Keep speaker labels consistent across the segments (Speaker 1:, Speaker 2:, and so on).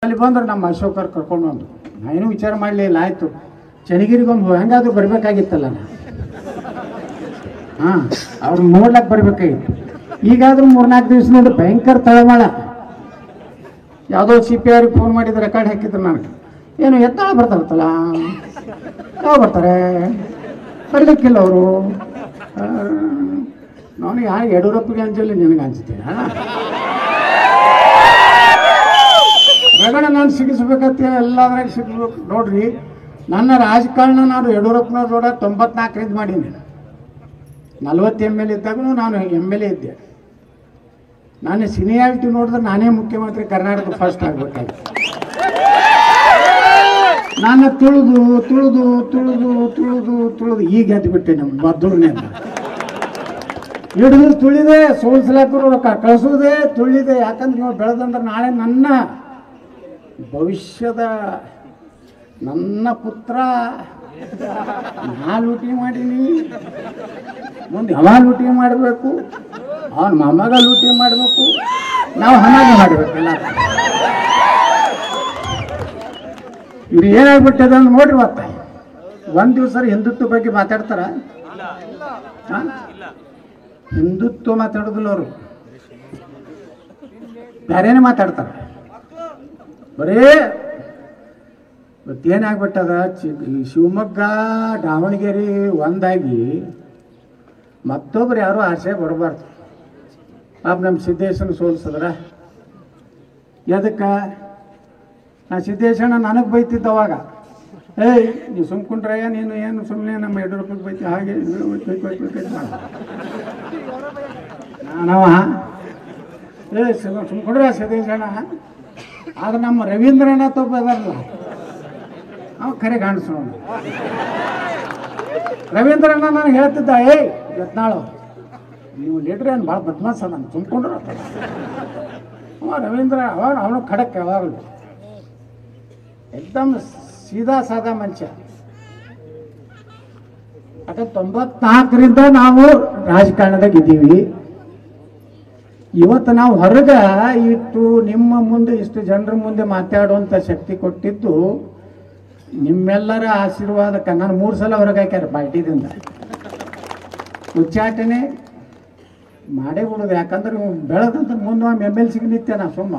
Speaker 1: ಅಲ್ಲಿ ಬಂದ್ರೆ ನಮ್ಮ ಅಶೋಕರ್ ಕರ್ಕೊಂಡು ಬಂದು ನಾನೇನು ವಿಚಾರ ಮಾಡಲಿಲ್ಲ. ಆಯಿತು, ಚನ್ನಗಿರಿಗೊಮ್ಮೆ ಹೆಂಗಾದ್ರೂ ಬರಬೇಕಾಗಿತ್ತಲ್ಲ ನಾನು. ಹಾಂ, ಅವ್ರು ನೋಡ್ಲಕ್ಕೆ ಬರಬೇಕಾಗಿತ್ತು. ಈಗಾದ್ರೂ 3-4 ದಿವಸ ನೋಡಿ ಭಯಂಕರ ತಳಮಳ. ಯಾವುದೋ CPR ಫೋನ್ ಮಾಡಿದ್ದು ರೆಕಾರ್ಡ್ ಹಾಕಿದ್ರು ನನಗೆ. ಏನು ಎತ್ತಾಳ ಬರ್ತಾರತ್ತಲ್ಲ, ಯಾವ ಬರ್ತಾರೆ ಬರಲಿಕ್ಕಿಲ್ಲ ಅವರು. ನಾನು ಯಾರು ಯಡಿಯೂರಪ್ಪಗೆ ಅಂಜಲಿ ನಿನಗೆ ಅನ್ಸುತ್ತೀನ ರಗಡ ನಾನು ಸಿಗಿಸ್ಬೇಕಂತ ಎಲ್ಲಾದ್ರಾಗ ಸಿಗಿಸ್ಬೇಕು. ನೋಡ್ರಿ, ನನ್ನ ರಾಜಕಾರಣ ನಾನು ಯಡಿಯೂರಪ್ಪನವ್ರ ಜೋಡ 94ರಿಂದ ಮಾಡೀನಿ. 40 ML ಇದ್ದಾಗೂ ನಾನು MLA ಇದ್ದೆ. ನಾನು ಸೀನಿಯಾರಿಟಿ ನೋಡಿದ್ರೆ ನಾನೇ ಮುಖ್ಯಮಂತ್ರಿ ಕರ್ನಾಟಕ ಫಸ್ಟ್ ಆಗ್ಬೇಕಾಗಿತ್ತು. ನಾನು ತುಳಿದು ಈಗ ಎದ್ದುಬಿಟ್ಟೆ. ನಮ್ಮ ಬದ್ದೂರ್ನೇ ಹಿಡಿದು ತುಳಿದೆ, ಸೋಲ್ಸ್ಲಾಕರು ರೊಕ್ಕ ಕಳಿಸೋದೆ ತುಳಿದೆ. ಯಾಕಂದ್ರೆ ನೀವು ಬೆಳೆದಂದ್ರೆ ನಾಳೆ ನನ್ನ ಭವಿಷ್ಯದ ನನ್ನ ಪುತ್ರ ನಾ ಲೂಟಿ ಮಾಡೀನಿ, ಮುಂದೆ ಅವ ಲೂಟಿ ಮಾಡಬೇಕು, ಅವನ ಮೊಮ್ಮಗ ಲೂಟಿ ಮಾಡಬೇಕು, ನಾವು ಹಣಾಗಿ ಮಾಡಬೇಕಲ್ಲ. ಇವ್ರು ಏನಾಗ್ಬಿಟ್ಟದ ಅಂತ ನೋಡ್ರಿ. ಒಂದು ದಿವಸ ಹಿಂದುತ್ವ ಬಗ್ಗೆ ಮಾತಾಡ್ತಾರ? ಹಿಂದುತ್ವ ಮಾತಾಡೋದಿಲ್ಲ ಅವರು, ಬೇರೆನೇ ಮಾತಾಡ್ತಾರೆ. ಬರೇ ಇವತ್ತೇನಾಗ್ಬಿಟ್ಟದ, ಶಿವಮೊಗ್ಗ ದಾವಣಗೆರೆ ಒಂದಾಗಿ ಮತ್ತೊಬ್ರು ಯಾರು ಆಸೆ ಬರಬಾರ್ದು. ಪಾಪ ನಮ್ಮ ಸಿದ್ದೇಶನ ಸೋಲ್ಸಿದ್ರ ಎದಕ್ಕೆ? ನಾ ಸಿದ್ದೇಶಣ್ಣ ನನಗೆ ಬೈತಿದ್ದ ಅವಾಗ, ಏಯ್ ನೀವು ಸುಮ್ಕೊಂಡ್ರಯ್ಯ, ನೀನು ಏನು ಸುಮ್ಮನೆ ನಮ್ಮ ಯಡಿಯೂರಪ್ಪಗೆ ಬೈತಿ ಹಾಗೆ ನಾನವ ಸುಮ್ಕೊಂಡ್ರೆ ಸಿದ್ದೇಶಣ್ಣ. ಆದ್ರೆ ನಮ್ಮ ರವೀಂದ್ರಣ್ಣ ತಪ್ಪ ಅದಾರಲ್ಲ, ಅವ ಖರೆ ಕಾಣಿಸೋಣ. ರವೀಂದ್ರಣ್ಣ ನನಗೆ ಹೇಳ್ತಿದ್ದ, ಏಯ್ ಯತ್ನಾಳು ನೀವು ಲೀಡ್ರ್ ಏನು ಭಾಳ ಬದ್ಮಾಸ ನಾನು ತುಂಬಿಕೊಂಡ್ರು. ಅವ ರವೀಂದ್ರ ಅವನು ಖಡಕ್ ಯಾವಾಗಲೂ ಎಕ್ದಮ್ ಸೀದಾ ಸಾದಾ ಮನುಷ್ಯ. ಯಾಕಂದ್ರೆ 94ರಿಂದ ನಾವು ರಾಜಕಾರಣದಾಗ ಇದ್ದೀವಿ. ಇವತ್ತು ನಾವು ಹೊರಗೆ ಇಟ್ಟು ನಿಮ್ಮ ಮುಂದೆ ಇಷ್ಟು ಜನರ ಮುಂದೆ ಮಾತಾಡುವಂಥ ಶಕ್ತಿ ಕೊಟ್ಟಿದ್ದು ನಿಮ್ಮೆಲ್ಲರ ಆಶೀರ್ವಾದಕ್ಕೆ. ನಾನು 3 ಸಲ ಹೊರಗೆ ಹಾಕ್ಯಾರ ಪಾರ್ಟಿದಿಂದ. ಉಚ್ಚಾಟನೆ ಮಾಡೇ ಬಿಡೋದು. ಯಾಕಂದ್ರೆ ಬೆಳೆದಂತ ಮುಂದೆ MLC ನಿತ್ಯ ನಾ ಸುಮ್ಮ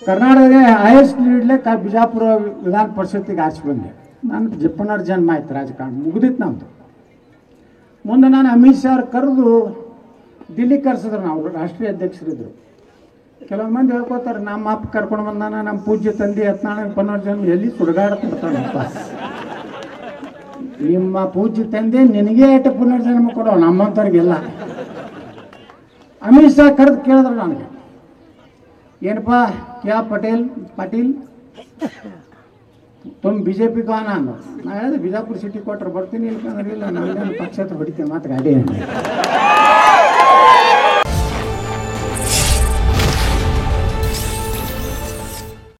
Speaker 1: ಕರ್ನಾಟಕದ ಹೈಯೆಸ್ಟ್ ಲೀಡ್ಲೆ ಬಿಜಾಪುರ ವಿಧಾನ ಪರಿಷತ್ತಿಗೆ ಆಚೆ ಬಂದೆ. ನಾನು ಜಪ್ಪಣ್ಣವ್ರ ಜನ್ಮ ಆಯ್ತು, ರಾಜಕಾರಣ ಮುಗಿದಿತ್ತು ನಮ್ಮದು. ಮುಂದೆ ನಾನು ಅಮಿತ್ ಶಾ ಅವ್ರು ಕರೆದು ದಿಲ್ಲಿ ಕರ್ಸಿದ್ರು. ನಾವು ರಾಷ್ಟ್ರೀಯ ಅಧ್ಯಕ್ಷರಿದ್ದರು. ಕೆಲವು ಮಂದಿ ಹೇಳ್ಕೊತಾರೆ, ನಮ್ಮ ಅಪ್ಪ ಕರ್ಕೊಂಡು ಬಂದಾನ, ನಮ್ಮ ಪೂಜ್ಯ ತಂದೆ ಯತ್ನಾಳ ಪನ್ನೋರ್ ಜನ ಎಲ್ಲಿ ಸುಡುಗಾಡ್ತಾನಪ್ಪ. ನಿಮ್ಮ ಪೂಜ್ಯ ತಂದೆ ನಿನಗೆ ಏಟ ಪುನರ್ಜನ್ಮ ಕೊಡೋ, ನಮ್ಮಂಥವ್ರಿಗೆಲ್ಲ. ಅಮಿತ್ ಶಾ ಕರೆದು ಕೇಳಿದ್ರು ನನಗೆ, ಏನಪ್ಪ ಕ್ಯಾ ಪಾಟೀಲ್ ತುಂಬ BJP ಗಾನ ಅನ್ನೋ. ನಾ ಹೇಳಿದೆ, ಬಿಜಾಪುರ ಸಿಟಿ ಕೊಟ್ಟರೆ ಬರ್ತೀನಿ, ಇಲ್ಕಂದ್ರೆ ಇಲ್ಲ, ನಾನು ಪಕ್ಷ ಹೊಡಿತೀನಿ ಮಾತು ಗಾಡಿ.